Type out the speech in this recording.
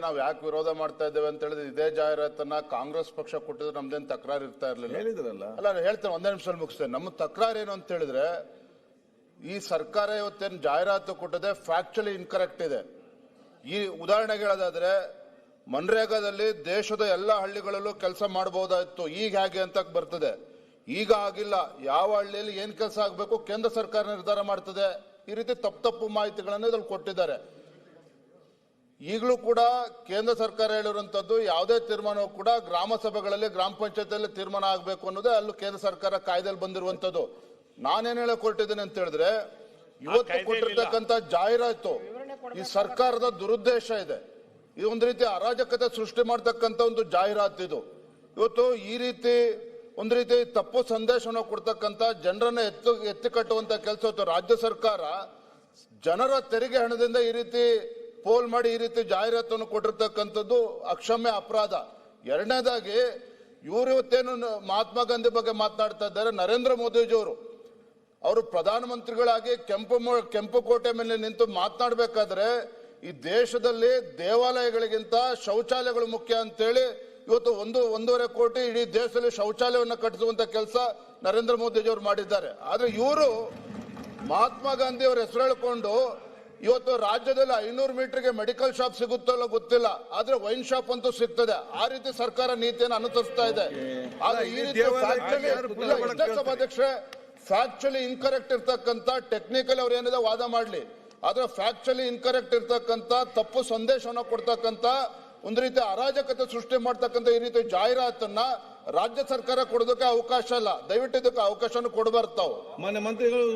ನಾವು ಯಾಕೆ ವಿರೋಧ ಮಾಡ್ತಾ ಇದ್ದೇವೆ ಅಂತ ಹೇಳಿದ್ರೆ ಇದೇ ಜಾಹೀರಾತನ್ನ ಕಾಂಗ್ರೆಸ್ ಪಕ್ಷ ಕೊಟ್ಟಿದ್ರೆ ನಮ್ದೇನು ತಕರಾರು ಇರ್ತಾ ಇರ್ಲಿಲ್ಲ. ಅಲ್ಲ ನಾನು ಹೇಳ್ತೇನೆ, ಒಂದೇ ನಿಮಿಷದಲ್ಲಿ ಮುಗಿಸ್ತೇನೆ. ನಮ್ಮ ತಕರಾರು ಏನು ಅಂತ ಹೇಳಿದ್ರೆ ಈ ಸರ್ಕಾರ ಇವತ್ತೇನು ಜಾಹೀರಾತು ಕೊಟ್ಟಿದೆ ಫ್ಯಾಕ್ಚುಲಿ ಇನ್ಕರೆಕ್ಟ್ ಇದೆ. ಈ ಉದಾಹರಣೆಗೆ ಹೇಳೋದಾದ್ರೆ ಮನ್ರೇಗಾದಲ್ಲಿ ದೇಶದ ಎಲ್ಲ ಹಳ್ಳಿಗಳಲ್ಲೂ ಕೆಲಸ ಮಾಡಬಹುದಾಯಿತು, ಈಗ ಹೇಗೆ ಅಂತ ಬರ್ತದೆ. ಈಗ ಆಗಿಲ್ಲ. ಯಾವ ಹಳ್ಳಿಯಲ್ಲಿ ಏನ್ ಕೆಲಸ ಆಗಬೇಕು ಕೇಂದ್ರ ಸರ್ಕಾರ ನಿರ್ಧಾರ ಮಾಡ್ತದೆ. ಈ ರೀತಿ ತಪ್ಪು ಮಾಹಿತಿಗಳನ್ನು ಇದ್ರಲ್ಲಿ ಕೊಟ್ಟಿದ್ದಾರೆ. ಈಗಲೂ ಕೂಡ ಕೇಂದ್ರ ಸರ್ಕಾರ ಹೇಳಿರುವಂತದ್ದು ಯಾವುದೇ ತೀರ್ಮಾನವೂ ಕೂಡ ಗ್ರಾಮ ಸಭೆಗಳಲ್ಲಿ ಗ್ರಾಮ ಪಂಚಾಯತಿಯಲ್ಲಿ ತೀರ್ಮಾನ ಆಗಬೇಕು ಅನ್ನೋದೇ ಅಲ್ಲೂ ಕೇಂದ್ರ ಸರ್ಕಾರ ಕಾಯ್ದೆಯಲ್ಲಿ ಬಂದಿರುವಂತದ್ದು. ನಾನೇನ್ ಹೇಳಕ್ ಹೊರಟಿದ್ದೇನೆ ಅಂತ ಹೇಳಿದ್ರೆ ಇವತ್ತು ಕೊಟ್ಟಿರ್ತಕ್ಕಂಥ ಜಾಹೀರಾತು ಈ ಸರ್ಕಾರದ ದುರುದ್ದೇಶ ಇದೆ. ಇದು ಒಂದು ರೀತಿ ಅರಾಜಕತೆ ಸೃಷ್ಟಿ ಮಾಡ್ತಕ್ಕಂಥ ಒಂದು ಜಾಹೀರಾತು. ಇದು ಇವತ್ತು ಈ ರೀತಿ ಒಂದು ರೀತಿ ತಪ್ಪು ಸಂದೇಶವನ್ನು ಕೊಡ್ತಕ್ಕಂಥ ಜನರನ್ನ ಎತ್ತಿ ಕಟ್ಟುವಂತ ಕೆಲಸ ಇವತ್ತು ರಾಜ್ಯ ಸರ್ಕಾರ ಜನರ ತೆರಿಗೆ ಹಣದಿಂದ ಈ ರೀತಿ ಪೋಲ್ ಮಾಡಿ ಈ ರೀತಿ ಜಾಹೀರಾತನ್ನು ಕೊಟ್ಟಿರ್ತಕ್ಕಂಥದ್ದು ಅಕ್ಷಮ್ಯ ಅಪರಾಧ. ಎರಡನೇದಾಗಿ ಇವರು ಇವತ್ತೇನು ಮಹಾತ್ಮ ಗಾಂಧಿ ಬಗ್ಗೆ ಮಾತನಾಡ್ತಾ ಇದ್ದಾರೆ, ನರೇಂದ್ರ ಮೋದಿಜಿಯವರು ಅವರು ಪ್ರಧಾನಮಂತ್ರಿಗಳಾಗಿ ಕೆಂಪು ಕೋಟೆ ಮೇಲೆ ನಿಂತು ಮಾತನಾಡಬೇಕಾದ್ರೆ ಈ ದೇಶದಲ್ಲಿ ದೇವಾಲಯಗಳಿಗಿಂತ ಶೌಚಾಲಯಗಳು ಮುಖ್ಯ ಅಂತೇಳಿ ಇವತ್ತು 1.5 ಕೋಟಿ ಇಡೀ ದೇಶದಲ್ಲಿ ಶೌಚಾಲಯವನ್ನು ಕಟ್ಟಿಸುವಂತ ಕೆಲಸ ನರೇಂದ್ರ ಮೋದಿಜಿಯವರು ಮಾಡಿದ್ದಾರೆ. ಆದ್ರೆ ಇವರು ಮಹಾತ್ಮ ಗಾಂಧಿ ಅವರ ಹೆಸರು ಹೇಳಿಕೊಂಡು ಇವತ್ತು ರಾಜ್ಯದಲ್ಲಿ 500 ಮೀಟರ್ಗೆ ಮೆಡಿಕಲ್ ಶಾಪ್ ಸಿಗುತ್ತೋ ಇಲ್ಲ ಗೊತ್ತಿಲ್ಲ, ಆದ್ರೆ ವೈನ್ ಶಾಪ್ ಅಂತೂ ಸಿಗ್ತದೆ. ಆ ರೀತಿ ಸರ್ಕಾರ ನೀತಿಯನ್ನು ಅನುಸರಿಸ್ತಾ ಇದೆ. ಆದ್ರೆ ಈ ರೀತಿ ಸಭಾಧ್ಯಕ್ಷರೇ ಫ್ಯಾಕ್ಚುಲಿ ಇನ್ಕರೆಕ್ಟ್ ಇರ್ತಕ್ಕಂಥ ಟೆಕ್ನಿಕಲ್ ಅವ್ರು ಏನಿದೆ ವಾದ ಮಾಡ್ಲಿ, ಆದ್ರೆ ಫ್ಯಾಕ್ಚುಲಿ ಇನ್ಕರೆಕ್ಟ್ ಇರ್ತಕ್ಕಂಥ ತಪ್ಪು ಸಂದೇಶವನ್ನು ಕೊಡ್ತಕ್ಕಂಥ ಒಂದು ರೀತಿ ಅರಾಜಕತೆ ಸೃಷ್ಟಿ ಮಾಡ್ತಕ್ಕಂಥ ಈ ರೀತಿ ಜಾಹೀರಾತನ್ನ ರಾಜ್ಯ ಸರ್ಕಾರ ಕೊಡೋದಕ್ಕೆ ಅವಕಾಶ ಇಲ್ಲ. ದಯವಿಟ್ಟು ಇದಕ್ಕೆ ಅವಕಾಶನ ಕೊಡಬಾರ್ದು ತಾವು. ಮಾನ್ಯ ಮಂತ್ರಿಗಳು